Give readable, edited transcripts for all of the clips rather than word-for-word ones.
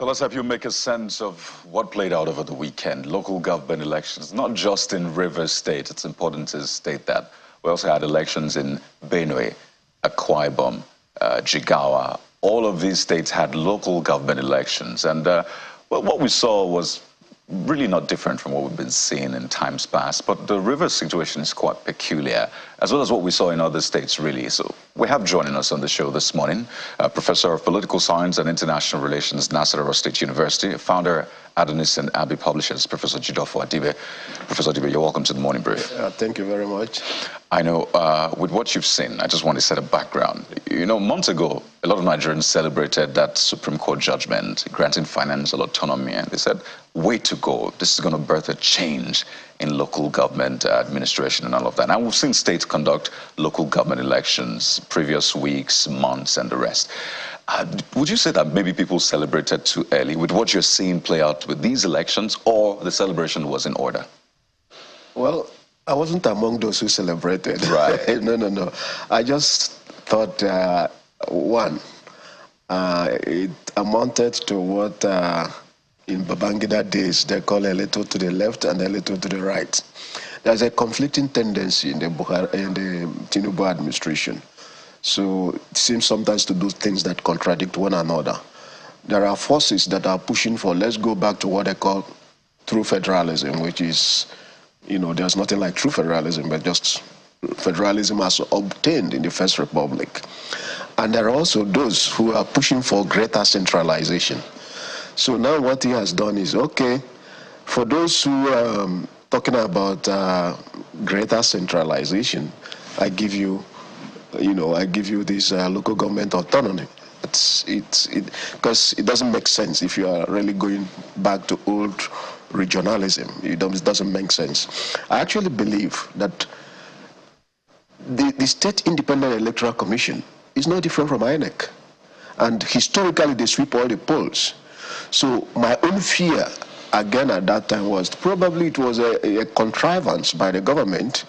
So let's have you make a sense of what played out over the weekend. Local government elections, not just in Rivers State. It's important to state that. We also had elections in Benue, Akwa Ibom, Jigawa. All of these states had local government elections. And well, what we saw was really not different from what we've been seeing in times past. But the Rivers situation is quite peculiar, as well as what we saw in other states, really. So we have joining us on the show this morning, Professor of Political Science and International Relations, Nasarawa State University, founder, Adonis and Abbey Publishers, Professor Jidofo Adibe. Professor Adibe, you're welcome to the Morning Brief. Thank you very much. I know, with what you've seen, I just want to set a background. You know, months ago, a lot of Nigerians celebrated that Supreme Court judgment granting financial autonomy, and they said, way to go. This is going to birth a change in local government administration and all of that. And we've seen states conduct local government elections previous weeks, months, and the rest. Would you say that maybe people celebrated too early with what you're seeing play out with these elections, or the celebration was in order? Well, I wasn't among those who celebrated. Right. No. I just thought, one, it amounted to what in Babangida days they call a little to the left and a little to the right. There's a conflicting tendency in the Tinubu administration. So it seems sometimes to do things that contradict one another. There are forces that are pushing for, let's go back to what they call true federalism, which is, you know, there's nothing like true federalism, but just federalism as obtained in the First Republic. And there are also those who are pushing for greater centralization. So now what he has done is, okay, for those who are talking about greater centralization, I give you this local government autonomy. Because it doesn't make sense if you are really going back to old regionalism. It doesn't make sense. I actually believe that the State Independent Electoral Commission is no different from INEC. And historically, they sweep all the polls. So my own fear, again at that time, was probably it was a contrivance by the government.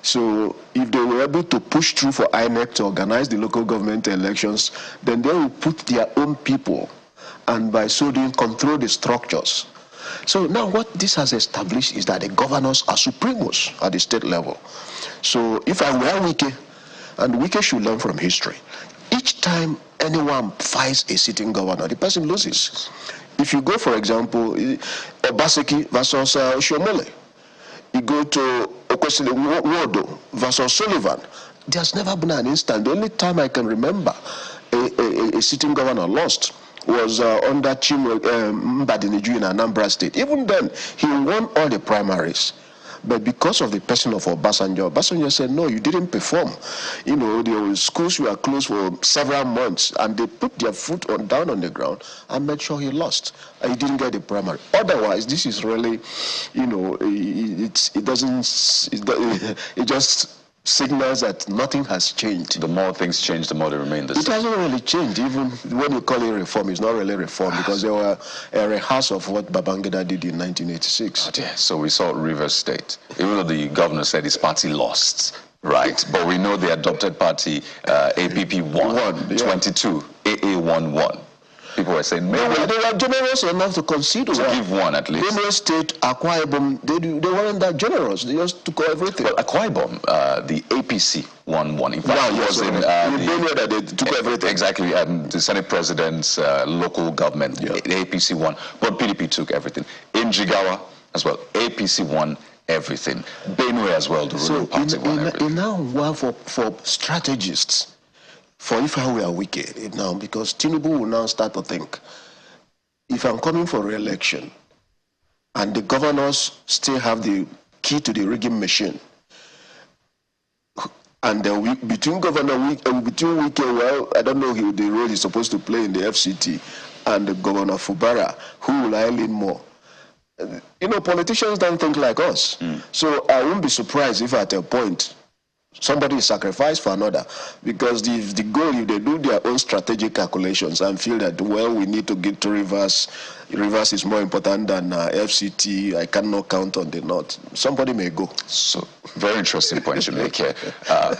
So if they were able to push through for INEC to organize the local government elections, then they will put their own people, and by so doing, control the structures. So now what this has established is that the governors are supremos at the state level. So if I were Wike, and Wike should learn from history, each time anyone fights a sitting governor, the person loses. If you go, for example, Obaseki versus Shomole, you go to Wodo versus Sullivan, there's never been an instant. The only time I can remember a sitting governor lost was under Chinwe Mbadiniju in Anambra State. Even then, he won all the primaries. But because of the person of Obasanjo said, no, you didn't perform. You know, the schools were closed for several months, and they put their foot down on the ground and made sure he lost. And he didn't get the primary. Otherwise, this is really, you know, it just signals that nothing has changed. The more things change, the more they remain the same. It hasn't really changed. Even when you call it reform, it's not really reform, because they were a rehearsal of what Babangida did in 1986. Oh dear. So we saw Rivers State. Even though the governor said his party lost, right? But we know the adopted party, APP won, 22, AA won. People were saying, maybe they were generous enough to concede to give one at least. Benue State, Akwa Ibom, they weren't that generous. They just took everything. Well, Akwa Ibom, the APC won. In fact, it was in Benue that they took everything. Exactly, the Senate President's local government, the APC won, but PDP took everything. In Jigawa as well, APC won everything. Benue as well, the ruling party won everything. Now, for strategists, for if I were wicked now, because Tinubu will now start to think, if I'm coming for re-election and the governors still have the key to the rigging machine, and between Governor Wike and between Wike, well, I don't know the role he's supposed to play in the FCT, and the Governor Fubara, who will I lean more? You know, politicians don't think like us. So I won't be surprised if at a point Somebody is sacrificed for another, because the goal, if they do their own strategic calculations and feel that, well, we need to get to Rivers is more important than FCT, I cannot count on the North, somebody may go. So, very interesting point you make here.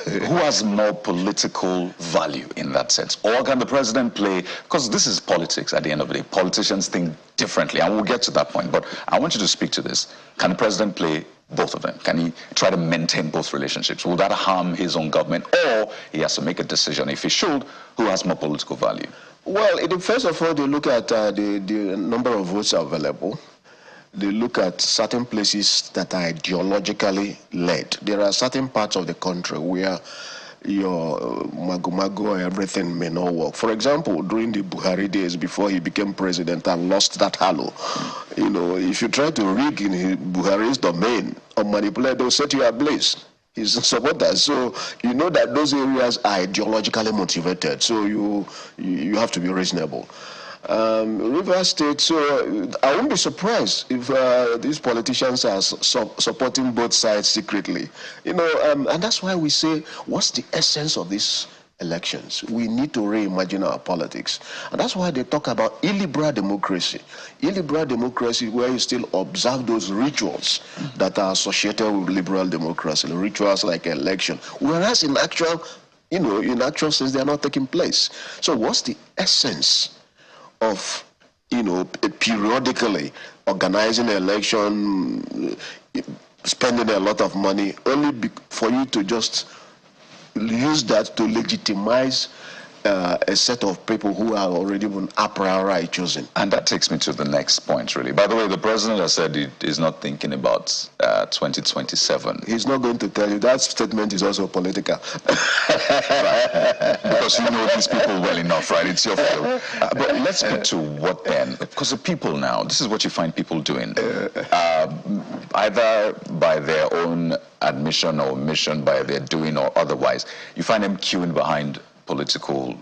Who has more political value in that sense? Or can the president play, because this is politics at the end of the day, politicians think differently, and we'll get to that point, but I want you to speak to this. Can the president play both of them? Can he try to maintain both relationships? Will that harm his own government? Or he has to make a decision, if he should, who has more political value? Well, first of all, they look at the number of votes available. They look at certain places that are ideologically led. There are certain parts of the country where your mago everything may not work. For example, during the Buhari days before he became president and lost that halo, if you try to rig in Buhari's domain or manipulate, they'll set you ablaze. His supporters. So you know that those areas are ideologically motivated. So you have to be reasonable. River State, so I won't be surprised if these politicians are supporting both sides secretly. And that's why we say, what's the essence of these elections? We need to reimagine our politics. And that's why they talk about illiberal democracy. Illiberal democracy, where you still observe those rituals that are associated with liberal democracy, rituals like election, whereas in actual sense, they are not taking place. So what's the essence of, periodically organizing an election, spending a lot of money, only for you to just use that to legitimize a set of people who are already a priori chosen? And that takes me to the next point, really. By the way, the president has said he is not thinking about 2027. He's not going to tell you. That statement is also political. Right. Because you know these people well enough, right? It's your field. But let's get to what then? Because the people now, this is what you find people doing. Either by their own admission or omission, by their doing or otherwise, you find them queuing behind political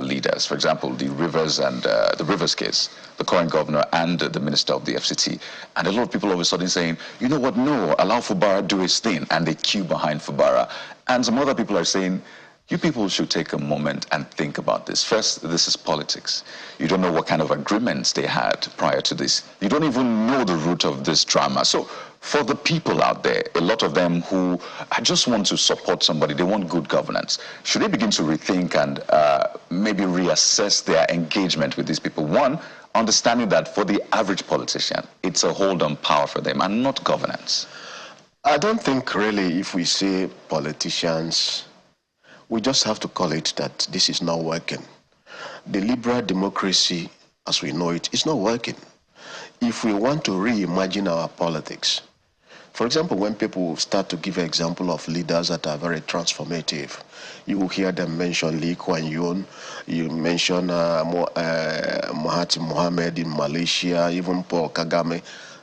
leaders. For example, the Rivers case, the current governor and the minister of the FCT. And a lot of people all of a sudden saying, you know what, no, allow Fubara do his thing. And they queue behind Fubara. And some other people are saying, you people should take a moment and think about this. First, this is politics. You don't know what kind of agreements they had prior to this. You don't even know the root of this drama. So for the people out there, a lot of them who just want to support somebody, they want good governance, should they begin to rethink and maybe reassess their engagement with these people? One, understanding that for the average politician, it's a hold on power for them and not governance. I don't think really if we say politicians, we just have to call it that this is not working. The liberal democracy, as we know it, is not working. If we want to reimagine our politics, for example, when people start to give an example of leaders that are very transformative, you will hear them mention Lee Kuan Yew, you mention Mahathir Mohamad in Malaysia, even Paul Kagame.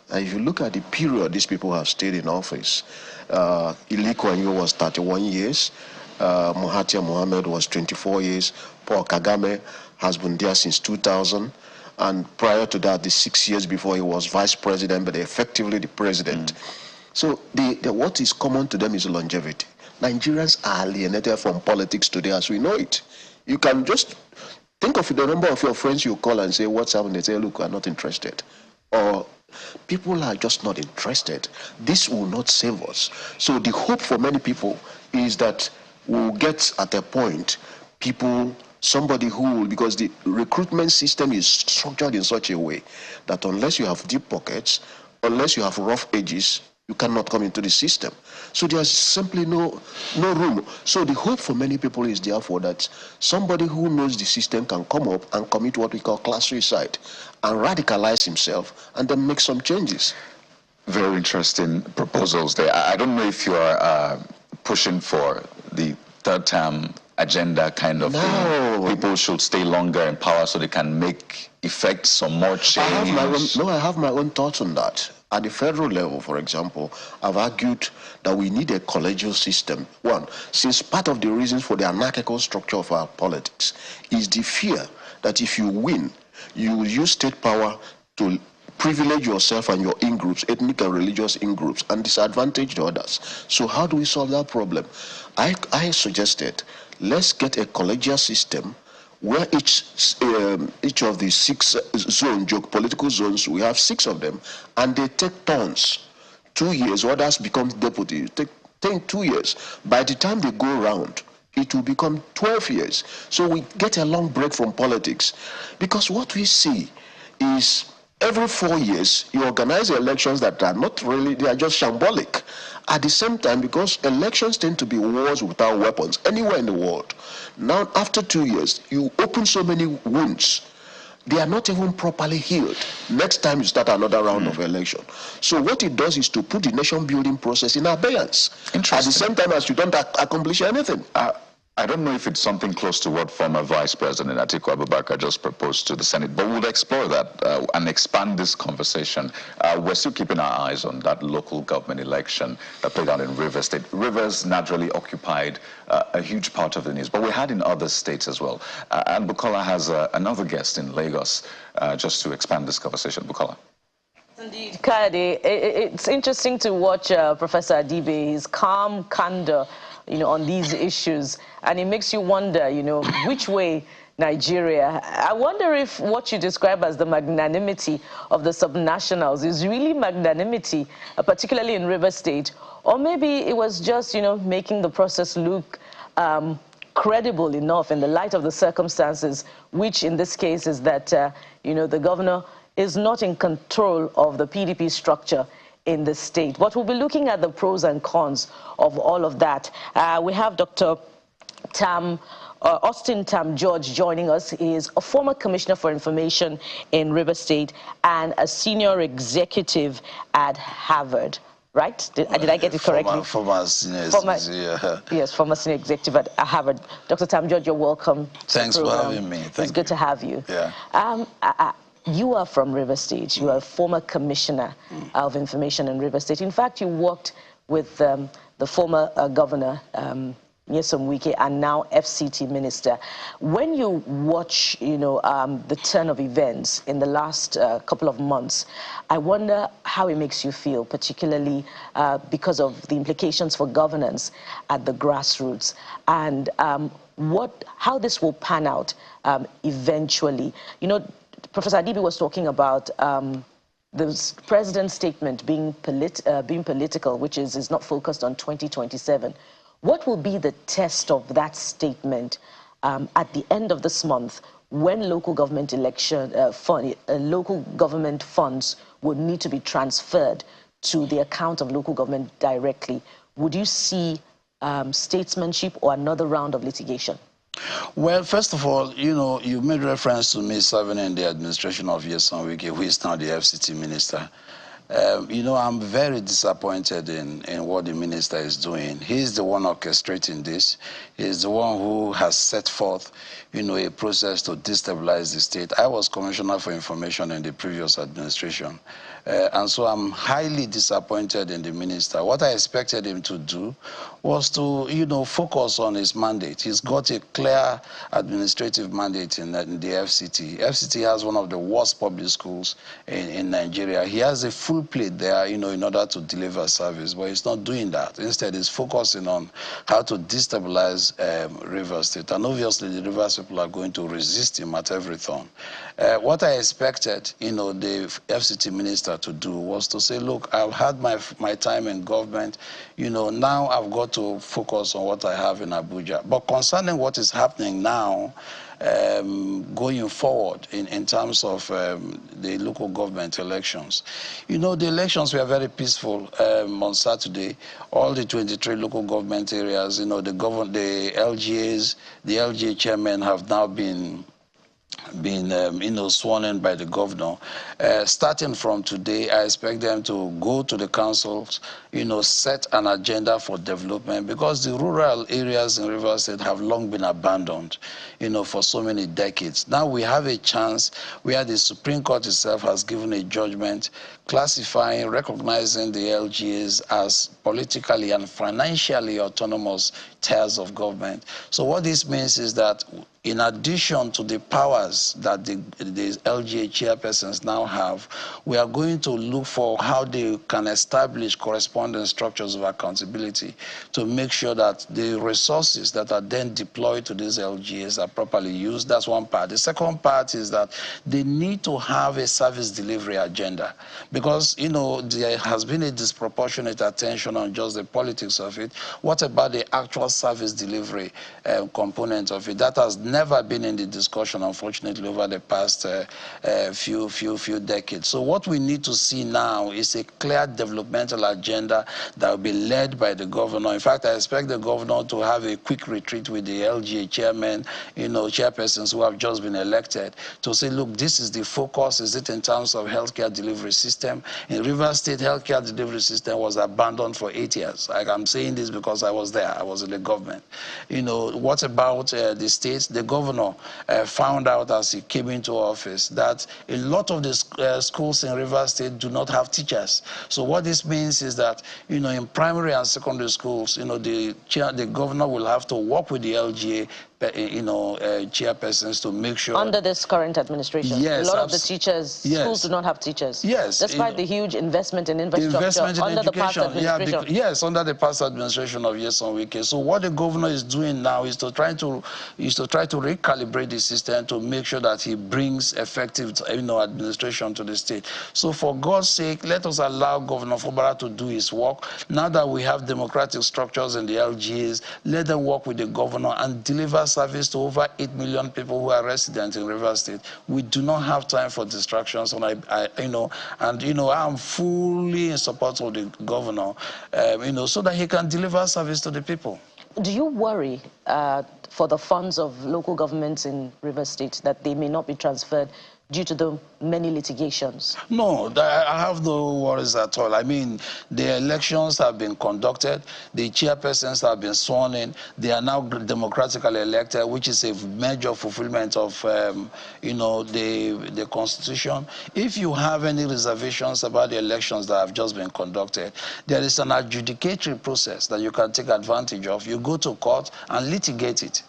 And if you look at the period these people have stayed in office, Lee Kuan Yew was 31 years, Mahathir Mohamad was 24 years, Paul Kagame has been there since 2000, and prior to that, the 6 years before, he was vice president, but effectively the president. So what is common to them is longevity. Nigerians are alienated from politics today as we know it. You can just think of the number of your friends you call and say, what's happening? They say, look, I'm not interested. Or people are just not interested. This will not save us. So the hope for many people is that we'll get at a point, somebody who will, because the recruitment system is structured in such a way that unless you have deep pockets, unless you have rough edges, you cannot come into the system. So there's simply no room. So the hope for many people is therefore that somebody who knows the system can come up and commit what we call class suicide and radicalize himself and then make some changes. Very interesting proposals there. I don't know if you are pushing for the third term agenda kind of thing. People should stay longer in power so they can effect some more change. I have my own thoughts on that. At the federal level, for example, I've argued that we need a collegial system. One, since part of the reasons for the anarchical structure of our politics is the fear that if you win, you will use state power to privilege yourself and your in-groups, ethnic and religious in-groups, and disadvantage the others. So how do we solve that problem? I suggested, let's get a collegial system where each of the 6 political zones, we have 6 of them, and they take turns. 2 years, others become deputy. Take 2 years. By the time they go around, it will become 12 years. So we get a long break from politics. Because what we see is every 4 years, you organize elections that are not really, they are just shambolic. At the same time, because elections tend to be wars without weapons anywhere in the world. Now, after 2 years, you open so many wounds. They are not even properly healed. Next time you start another round of election. So what it does is to put the nation building process in abeyance. At the same time as you don't accomplish anything. I don't know if it's something close to what former Vice President Atiku Abubakar just proposed to the Senate, but we'll explore that and expand this conversation. We're still keeping our eyes on that local government election that played out in Rivers State. Rivers naturally occupied a huge part of the news, but we had in other states as well. And Bukola has another guest in Lagos just to expand this conversation. Bukola. Indeed, Kayode, it's interesting to watch Professor Adibe, his calm candor, on these issues, and it makes you wonder, which way Nigeria. I wonder if what you describe as the magnanimity of the subnationals is really magnanimity, particularly in Rivers State, or maybe it was just, making the process look credible enough in the light of the circumstances, which in this case is that, the governor is not in control of the PDP structure in the state. But we'll be looking at the pros and cons of all of that. We have Dr. Austin Tam George joining us. He is a former commissioner for information in Rivers State and a senior executive at Harvard. Right? Did I get it correctly? Former senior executive. Yes, former senior executive at Harvard. Dr. Tam George, you're welcome. Thanks for having me. It's good to have you. Yeah. You are from Rivers State. You are a former commissioner of information in Rivers State. In fact, you worked with the former governor, Nyesom Wike, and now FCT minister. When you watch, the turn of events in the last couple of months, I wonder how it makes you feel, particularly because of the implications for governance at the grassroots, and how this will pan out eventually. Professor Adibe was talking about the president's statement being political, which is not focused on 2027. What will be the test of that statement at the end of this month, when local government local government funds would need to be transferred to the account of local government directly? Would you see statesmanship or another round of litigation? Well, first of all, you made reference to me serving in the administration of Nyesom Wike, who is now the FCT minister. I'm very disappointed in what the minister is doing. He's the one orchestrating this. He's the one who has set forth, a process to destabilize the state. I was Commissioner for Information in the previous administration. And so I'm highly disappointed in the minister. What I expected him to do was to, focus on his mandate. He's got a clear administrative mandate in the FCT. FCT has one of the worst public schools in Nigeria. He has a full plate there, in order to deliver service, but he's not doing that. Instead, he's focusing on how to destabilize Rivers State. And obviously, the Rivers people are going to resist him at every turn. What I expected, the FCT minister to do was to say, look, I've had my time in government, now I've got to focus on what I have in Abuja. But concerning what is happening now, going forward in terms of the local government elections. The elections were very peaceful on Saturday. All the 23 local government areas, the LGAs, the LGA chairmen have now been sworn in by the governor. Starting from today, I expect them to go to the councils, set an agenda for development, because the rural areas in Rivers State have long been abandoned, for so many decades. Now we have a chance where the Supreme Court itself has given a judgment classifying, recognizing the LGAs as politically and financially autonomous tiers of government. So what this means is that in addition to the powers that the LGA chairpersons now have, we are going to look for how they can establish corresponding structures of accountability to make sure that the resources that are then deployed to these LGAs are properly used. That's one part. The second part is that they need to have a service delivery agenda, because, you know, there has been a disproportionate attention on just the politics of it. What about the actual service delivery component of it? That has never been in the discussion, unfortunately, over the past few decades. So what we need to see now is a clear developmental agenda that will be led by the governor. In fact, I expect the governor to have a quick retreat with the LGA chairmen, you know, chairpersons who have just been elected, to say, look, this is the focus. Is it in terms of healthcare delivery system? In Rivers State, healthcare delivery system was abandoned for 8 years. Like, I'm saying this because I was there. I was in the government. You know, what about the states? The governor found out as he came into office that a lot of the schools in Rivers State do not have teachers. So what this means is that, you know, in primary and secondary schools, you know, the governor will have to work with the LGA, you know, chairpersons to make sure. Under this current administration, yes, a lot of the teachers, yes, schools do not have teachers. Yes. Despite the huge investment in infrastructure under the past administration. Yeah, yes, under the past administration of Nyesom Wike. So what the governor is doing now is to try to recalibrate the system to make sure that he brings effective, you know, administration to the state. So for God's sake, let us allow Governor Fubara to do his work. Now that we have democratic structures in the LGAs, let them work with the governor and deliver service to over 8 million people who are resident in Rivers State. We do not have time for distractions, and I'm fully in support of the governor, you know, so that he can deliver service to the people. Do you worry for the funds of local governments in Rivers State that they may not be transferred due to the many litigations? No, I have no worries at all. I mean, the elections have been conducted, the chairpersons have been sworn in, they are now democratically elected, which is a major fulfillment of, you know, the Constitution. If you have any reservations about the elections that have just been conducted, there is an adjudicatory process that you can take advantage of. You go to court and litigate it.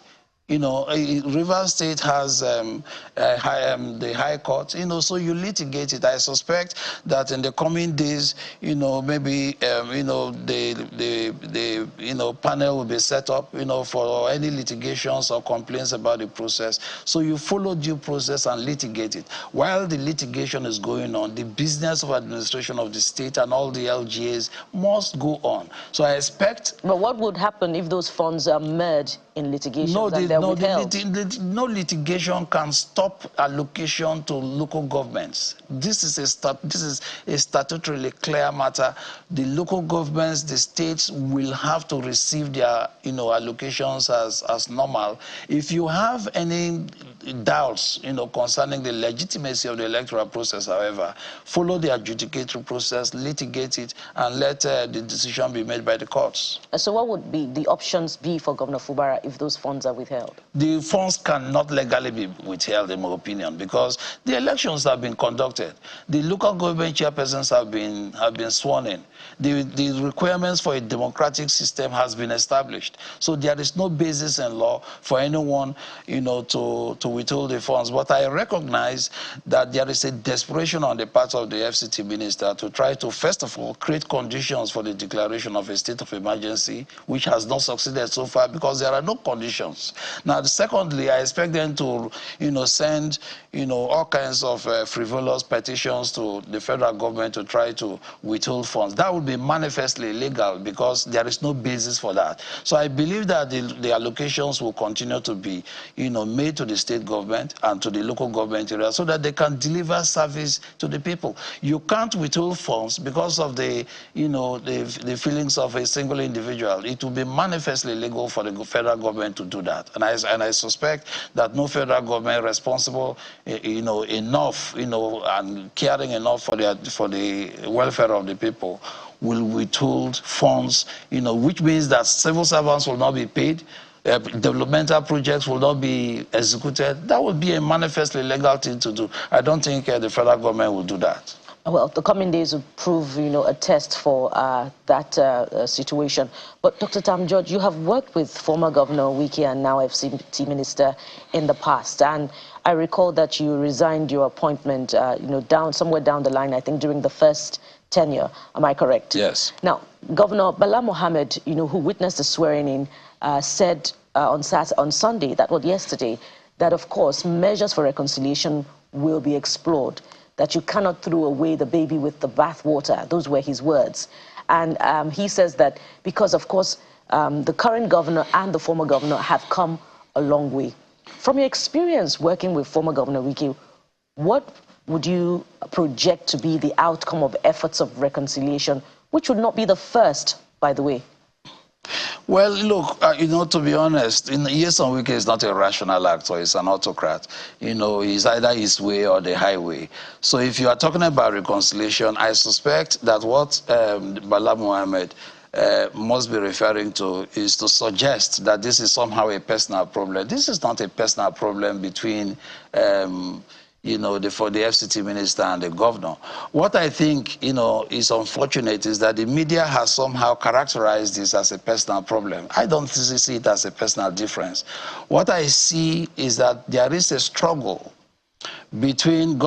You know, Rivers State has the High Court, you know, so you litigate it. I suspect that in the coming days, you know, maybe, you know, the panel will be set up, you know, for any litigations or complaints about the process. So you follow due process and litigate it. While the litigation is going on, the business of administration of the state and all the LGAs must go on. So I expect... But what would happen if those funds are merged in litigation? No litigation can stop allocation to local governments. This is a statutorily clear matter. The local governments, the states will have to receive their, you know, allocations as normal. If you have any doubts, you know, concerning the legitimacy of the electoral process, however, follow the adjudicatory process, litigate it, and let the decision be made by the courts. So what would be the options be for Governor Fubara if those funds are withheld? The funds cannot legally be withheld, in my opinion, because the elections have been conducted. The local government chairpersons have been sworn in. The requirements for a democratic system has been established. So there is no basis in law for anyone, you know, to withhold the funds. But I recognize that there is a desperation on the part of the FCT minister to try to, first of all, create conditions for the declaration of a state of emergency, which has not succeeded so far because there are no conditions. Now, secondly, I expect them to, you know, send, you know, all kinds of frivolous petitions to the federal government to try to withhold funds. That would be manifestly illegal because there is no basis for that. So I believe that the allocations will continue to be, you know, made to the state government and to the local government area so that they can deliver service to the people. You can't withhold funds because of the, you know, the feelings of a single individual. It will be manifestly illegal for the federal government to do that. And I suspect that no federal government responsible, you know, enough, you know, and caring enough for the welfare of the people will withhold funds, you know, which means that civil servants will not be paid, developmental projects will not be executed. That would be a manifestly legal thing to do. I don't think the federal government will do that. Well, the coming days will prove, a test for that situation. But Dr. Tam George, you have worked with former Governor Wike and now FCT Minister in the past, and I recall that you resigned your appointment, somewhere down the line, I think during the first tenure. Am I correct? Yes. Now, Governor Bala Mohammed, who witnessed the swearing-in, said on Sunday, that was yesterday, that of course measures for reconciliation will be explored, that you cannot throw away the baby with the bathwater. Those were his words. And he says that because, of course, the current governor and the former governor have come a long way. From your experience working with former Governor Wike, what would you project to be the outcome of efforts of reconciliation, which would not be the first, by the way? Well, look, to be honest, Nyesom Wike is not a rational actor. He's an autocrat. He's either his way or the highway. So if you are talking about reconciliation, I suspect that what Bala Mohammed must be referring to is to suggest that this is somehow a personal problem. This is not a personal problem between for the FCT minister and the governor. What I think, is unfortunate is that the media has somehow characterized this as a personal problem. I don't see it as a personal difference. What I see is that there is a struggle between wish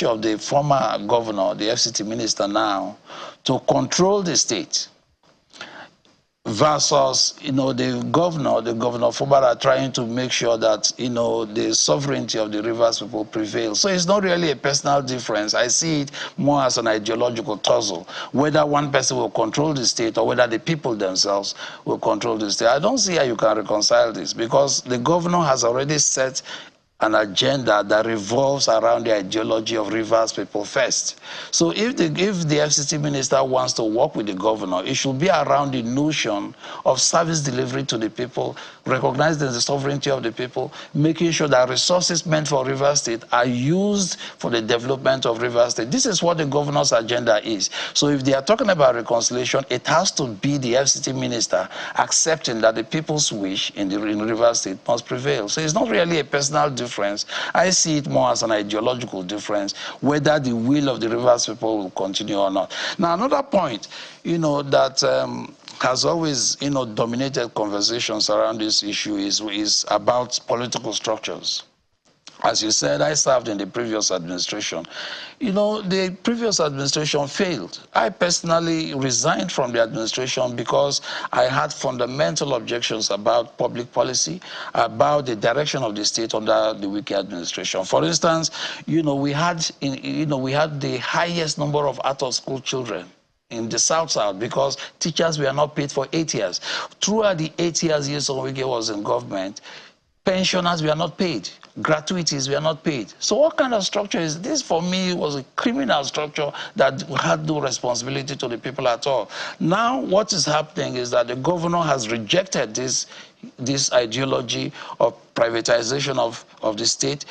of the former governor, the FCT minister now, to control the state, versus, the governor Fubara trying to make sure that, the sovereignty of the Rivers people prevails. So it's not really a personal difference. I see it more as an ideological tussle, whether one person will control the state or whether the people themselves will control the state. I don't see how you can reconcile this, because the governor has already set an agenda that revolves around the ideology of Rivers people first. So if the FCT minister wants to work with the governor, it should be around the notion of service delivery to the people, recognizing the sovereignty of the people, making sure that resources meant for Rivers State are used for the development of Rivers State. This is what the governor's agenda is. So if they are talking about reconciliation, it has to be the FCT minister accepting that the people's wish in Rivers State must prevail. So it's not really a personal difference. I see it more as an ideological difference, whether the will of the Rivers people will continue or not. Now, another point, that has always, dominated conversations around this issue is about political structures. As you said, I served in the previous administration. The previous administration failed. I personally resigned from the administration because I had fundamental objections about public policy, about the direction of the state under the Wike administration. For instance, we had the highest number of out-of-school children in the South because teachers were not paid for 8 years. Throughout the 8 years Nyesom Wike was in government, pensioners were not paid. Gratuities were not paid. So what kind of structure is this? For me, was a criminal structure that had no responsibility to the people at all. Now, what is happening is that the governor has rejected this ideology of privatization of the state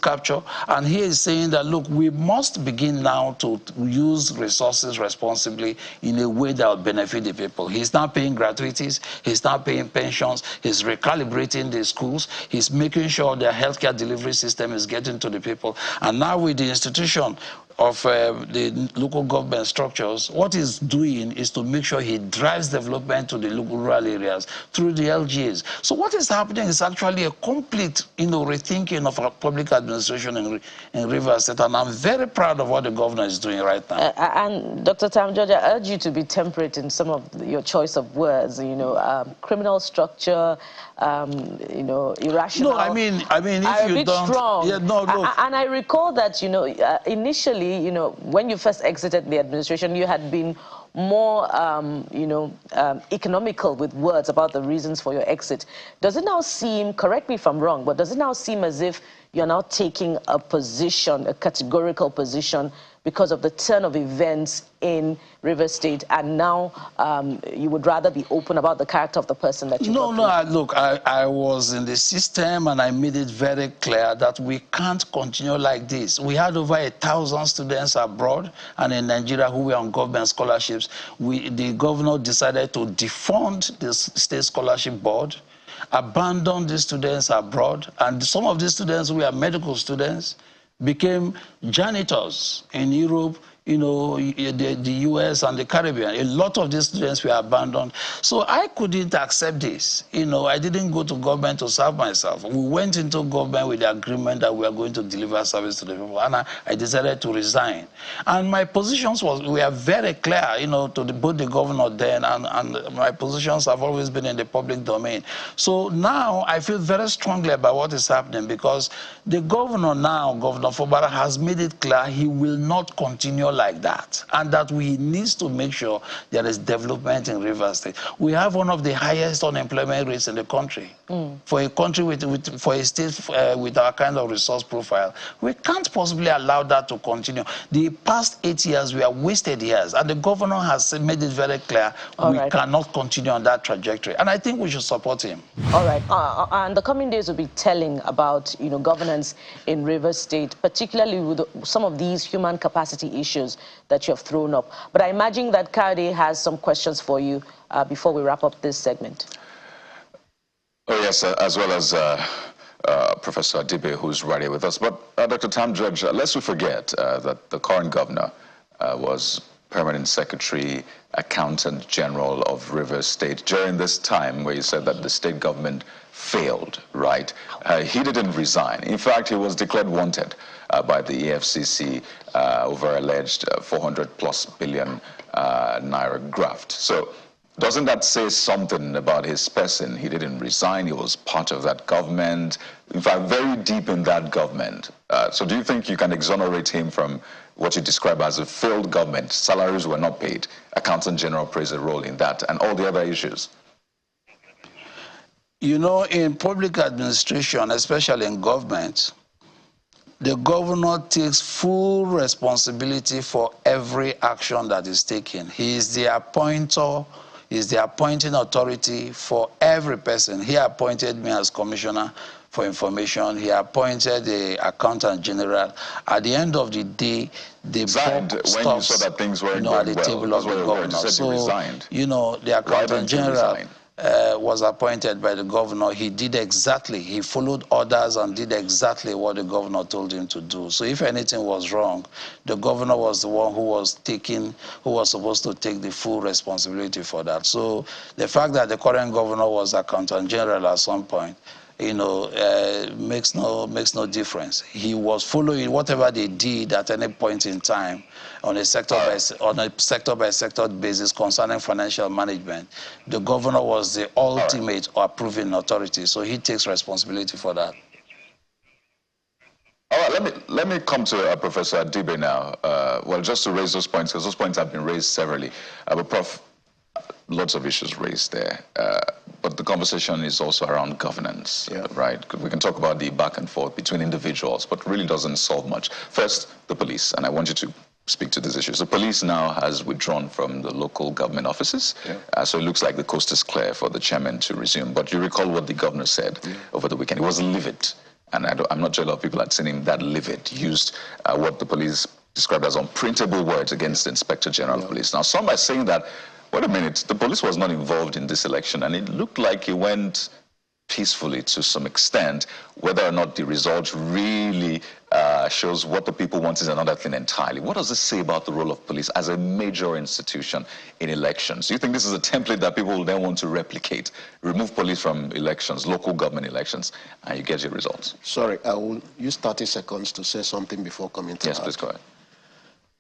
capture, and he is saying that, look, we must begin now to use resources responsibly in a way that will benefit the people. He's now paying gratuities, he's now paying pensions, he's recalibrating the schools, he's making sure their healthcare delivery system is getting to the people. And now with the institution of the local government structures, what he's doing is to make sure he drives development to the local rural areas through the LGAs. So what is happening is actually a complete, rethinking of our public administration in Rivers State, and I'm very proud of what the governor is doing right now. And Dr. Tam George, I urge you to be temperate in some of your choice of words. Criminal structure, irrational. No, I mean, if you don't, strong. Yeah, no, look. And I recall that, initially, when you first exited the administration, you had been more, economical with words about the reasons for your exit. Does it now seem, correct me if I'm wrong, but does it now seem as if you're now taking a position, a categorical position, because of the turn of events in Rivers State, and now you would rather be open about the character of the person that you look, I was in the system and I made it very clear that we can't continue like this. We had over 1,000 students abroad and in Nigeria who were on government scholarships. The governor decided to defund the state scholarship board, abandoned these students abroad, and some of these students who were medical students became janitors in Europe, you know, the US and the Caribbean. A lot of these students were abandoned. So I couldn't accept this. You know, I didn't go to government to serve myself. We went into government with the agreement that we are going to deliver service to the people, and I decided to resign. And my positions were very clear, you know, to both the governor then, and my positions have always been in the public domain. So now I feel very strongly about what is happening, because the governor now, Governor Fubara, has made it clear he will not continue like that, and that we needs to make sure there is development in Rivers State. We have one of the highest unemployment rates in the country. For a country for a state with our kind of resource profile, we can't possibly allow that to continue. The past 8 years were wasted years, and the governor has made it very clear we cannot continue on that trajectory, and I think we should support him. All right, and the coming days will be telling about, you know, governance in Rivers State, particularly with some of these human capacity issues that you have thrown up. But I imagine that Kade has some questions for you before we wrap up this segment. Oh, yes, as well as Professor Adibe, who's right here with us. But Dr. Tam George, lest we forget that the current governor was Permanent Secretary, Accountant General of Rivers State during this time where you said that the state government failed, right? He didn't resign. In fact, he was declared wanted by the EFCC over alleged 400+ billion naira graft. So doesn't that say something about his person? He didn't resign. He was part of that government, in fact, very deep in that government. So do you think you can exonerate him from what you describe as a failed government? Salaries were not paid. Accountant General plays a role in that, and all the other issues. You know, in public administration, especially in government, the governor takes full responsibility for every action that is taken. He is the appointer, he is the appointing authority for every person. He appointed me as commissioner for information. He appointed the accountant general. At the end of the day, the buck stops, when you saw that things weren't at the table of the governor. So, you know, the accountant general was appointed by the governor. He did exactly, he followed orders and did exactly what the governor told him to do. So if anything was wrong, the governor was the one who was supposed to take the full responsibility for that. So the fact that the current governor was accountant general at some point, you know, makes no difference. He was following whatever they did at any point in time on a sector by sector basis concerning financial management. The governor was the ultimate approving authority, so he takes responsibility for that. All right, let me come to Professor Adibe now. Well, just to raise those points, because those points have been raised severally. But Prof, lots of issues raised there. But the conversation is also around governance, right? We can talk about the back and forth between individuals, but really doesn't solve much. First, the police, and I want you to speak to these issues. The police now has withdrawn from the local government offices, so it looks like the coast is clear for the chairman to resume. But you recall what the governor said over the weekend. He was livid, and I'm not sure a lot of people had seen him that livid, used what the police described as unprintable words against the Inspector General of Police. Now, some are saying that, wait a minute, the police was not involved in this election, and it looked like it went peacefully to some extent. Whether or not the result really shows what the people want is another thing entirely. What does this say about the role of police as a major institution in elections? Do you think this is a template that people will then want to replicate? Remove police from elections, local government elections, and you get your results. Sorry, I will use 30 seconds to say something before coming to that. Yes, please go ahead.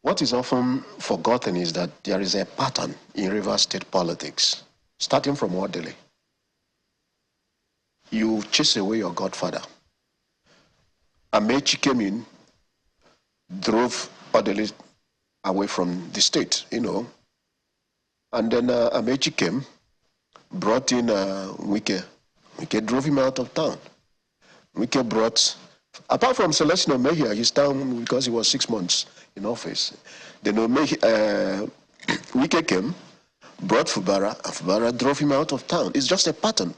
What is often forgotten is that there is a pattern in Rivers State politics, starting from Wadele. You chase away your godfather. Amechi came in, drove Wadele away from the state, you know. And then Amechi came, brought in Wike. Wike drove him out of town. Wike brought, apart from Celestino Mejia, he's down because he was 6 months in office. Then Wike came, brought Fubara, and Fubara drove him out of town. It's just a pattern.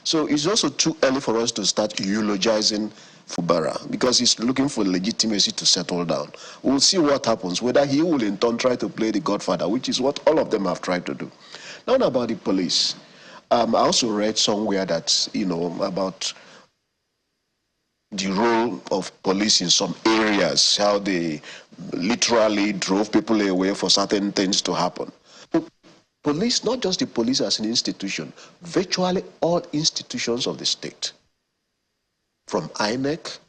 So it's also too early for us to start eulogizing Fubara because he's looking for legitimacy to settle down. We'll see what happens, whether he will in turn try to play the godfather, which is what all of them have tried to do. Now about the police. I also read somewhere that, about the role of police in some areas, how they literally drove people away for certain things to happen. Police, not just the police as an institution, virtually all institutions of the state, from INEC,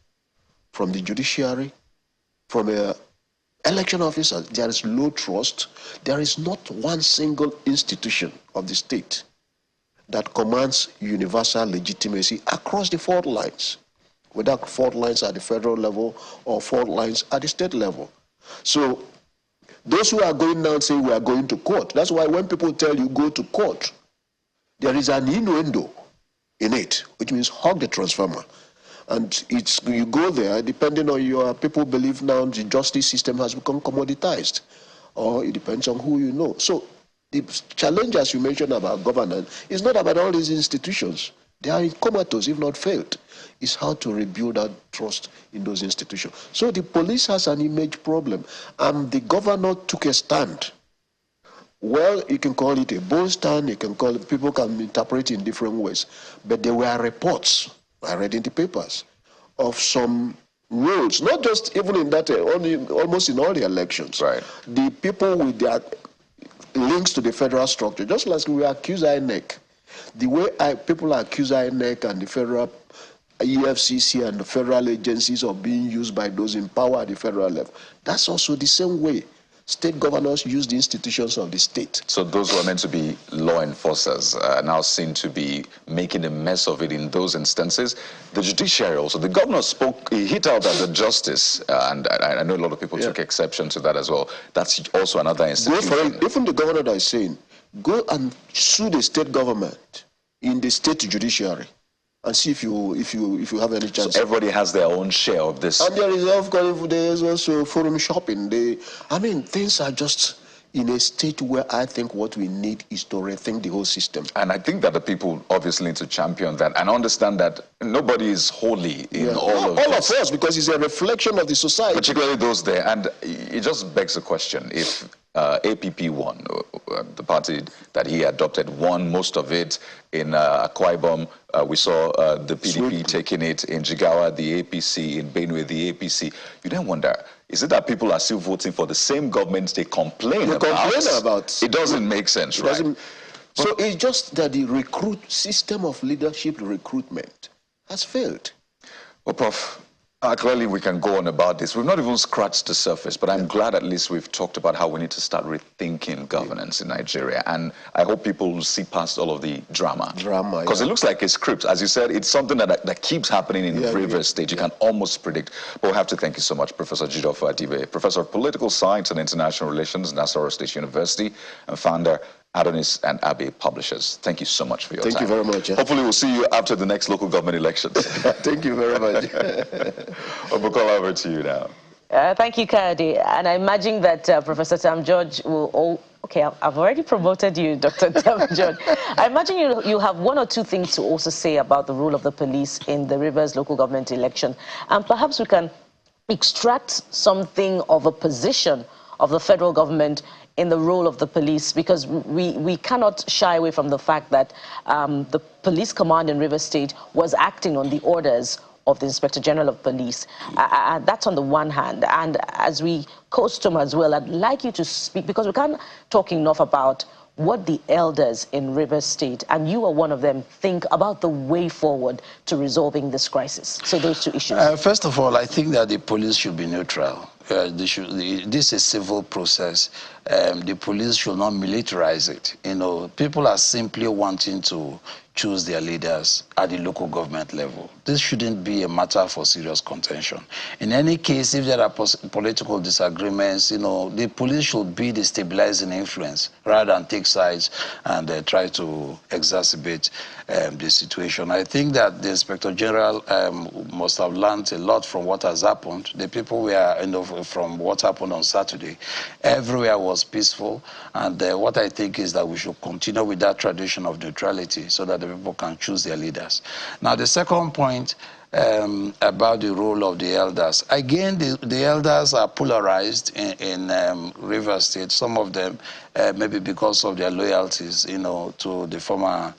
from the judiciary, from election officers, there is low trust. There is not one single institution of the state that commands universal legitimacy across the fault lines, whether fault lines at the federal level or fault lines at the state level. So those who are going now and saying we are going to court, that's why when people tell you go to court, there is an innuendo in it, which means hug the transformer. And you go there, depending on your people believe now the justice system has become commoditized, or it depends on who you know. So the challenge, as you mentioned about governance, is not about all these institutions. They are comatose, if not failed. It's how to rebuild that trust in those institutions. So the police has an image problem, and the governor took a stand. Well, you can call it a bold stand, you can call it, people can interpret it in different ways, but there were reports, I read in the papers, of some rules, not just even in that, almost in all the elections. Right. The people with their links to the federal structure, just like we accuse INEC, the way people accuse INEC and the federal EFCC and the federal agencies of being used by those in power at the federal level, that's also the same way state governors use the institutions of the state. So those who are meant to be law enforcers now seem to be making a mess of it in those instances. The judiciary also, the governor spoke, he hit out at the justice, and I know a lot of people took exception to that as well. That's also another institution. Go for it. Even the governor that is saying, go and sue the state government in the state judiciary and see if you have any chance. So everybody has their own share of this. And there is, of course, there is also forum shopping. Things are just in a state where I think what we need is to rethink the whole system. And I think that the people obviously need to champion that and understand that nobody is holy in all of this. All of us, because it's a reflection of the society. Particularly those there. And it just begs the question, if APP won, the party that he adopted won most of it in Akwa Ibom. We saw the PDP taking it in Jigawa, the APC, in Benue, the APC. You then wonder, is it that people are still voting for the same government they complain about? It doesn't make sense, right? So it's just that the system of leadership recruitment has failed. Well, Prof, clearly we can go on about this. We've not even scratched the surface, but I'm glad at least we've talked about how we need to start rethinking governance in Nigeria. And I hope people will see past all of the drama. Because it looks like a script. As you said, it's something that keeps happening in Rivers State. You can almost predict. But we have to thank you so much, Professor Jideofor Adibe, Professor of Political Science and International Relations, Nassau State University, and founder Adonis and Abbey Publishers. Thank you so much for your time. Thank you very much. Hopefully we'll see you after the next local government elections. Thank you very much. Bukola, over to you now. Thank you, Kayode. And I imagine that Professor Tam George will I've already promoted you, Dr. Tam George. I imagine you have one or two things to also say about the role of the police in the Rivers local government election. And perhaps we can extract something of a position of the federal government in the role of the police, because we cannot shy away from the fact that the police command in Rivers State was acting on the orders of the Inspector General of Police. That's on the one hand. And as we custom as well, I'd like you to speak, because we can't talk enough about what the elders in Rivers State, and you are one of them, think about the way forward to resolving this crisis. So those two issues. First of all, I think that the police should be neutral. This is a civil process. The police should not militarize it. You know, people are simply wanting to choose their leaders at the local government level. This shouldn't be a matter for serious contention. In any case, if there are political disagreements, you know, the police should be the stabilizing influence rather than take sides and try to exacerbate the situation. I think that the Inspector General must have learned a lot from what has happened. The people were from what happened on Saturday. Everywhere was peaceful, and what I think is that we should continue with that tradition of neutrality so that the people can choose their leaders. Now, the second point about the role of the elders. Again, the elders are polarized in Rivers State. Some of them, maybe because of their loyalties, to the former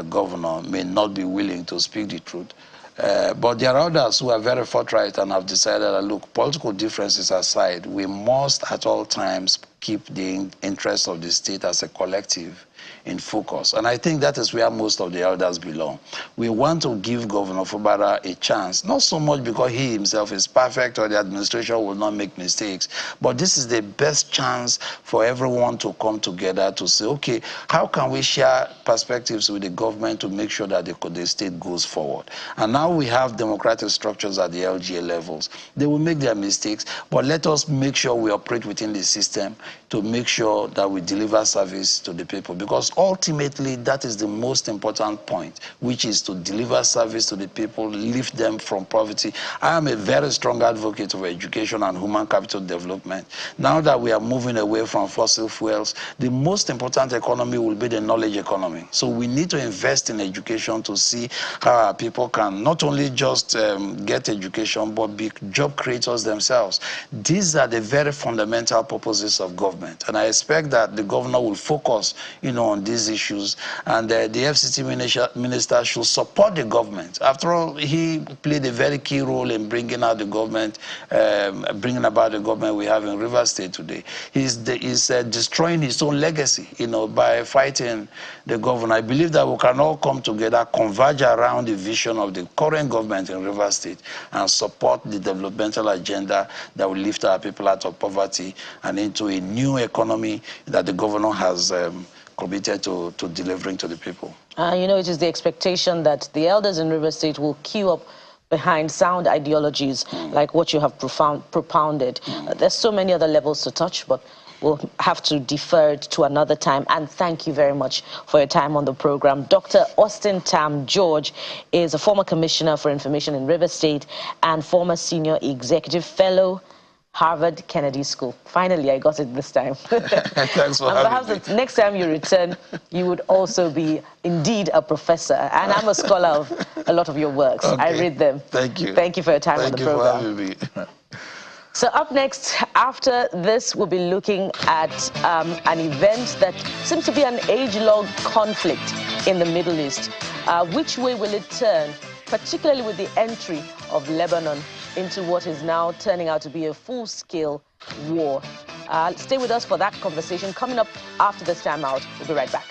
governor, may not be willing to speak the truth. But there are others who are very forthright and have decided that, look, political differences aside, we must at all times keep the interest of the state as a collective in focus. And I think that is where most of the elders belong. We want to give Governor Fubara a chance, not so much because he himself is perfect or the administration will not make mistakes, but this is the best chance for everyone to come together to say, okay, how can we share perspectives with the government to make sure that the state goes forward? And now we have democratic structures at the LGA levels. They will make their mistakes, but let us make sure we operate within the system to make sure that we deliver service to the people, because ultimately that is the most important point, which is to deliver service to the people, lift them from poverty. I am a very strong advocate of education and human capital development. Now that we are moving away from fossil fuels, the most important economy will be the knowledge economy. So we need to invest in education to see how our people can not only just get education, but be job creators themselves. These are the very fundamental purposes of government. And I expect that the governor will focus, on these issues, and the FCT minister should support the government. After all, he played a very key role in bringing out the government, bringing about the government we have in Rivers State today. He's destroying his own legacy, by fighting the governor. I believe that we can all come together, converge around the vision of the current government in Rivers State, and support the developmental agenda that will lift our people out of poverty and into a new economy that the governor has committed to delivering to the people. It is the expectation that the elders in Rivers State will queue up behind sound ideologies like what you have propounded. There's so many other levels to touch, but we'll have to defer it to another time. And thank you very much for your time on the program. Dr. Austin Tam George is a former commissioner for information in Rivers State and former senior executive fellow, Harvard Kennedy School. Finally, I got it this time. Thanks for having me. Perhaps the next time you return, you would also be indeed a professor. And I'm a scholar of a lot of your works. Okay. I read them. Thank you. Thank you for your time on the program. Thank you for having me. So up next, after this, we'll be looking at an event that seems to be an age-long conflict in the Middle East. Which way will it turn, particularly with the entry of Lebanon into what is now turning out to be a full-scale war? Stay with us for that conversation. Coming up after this time out, we'll be right back.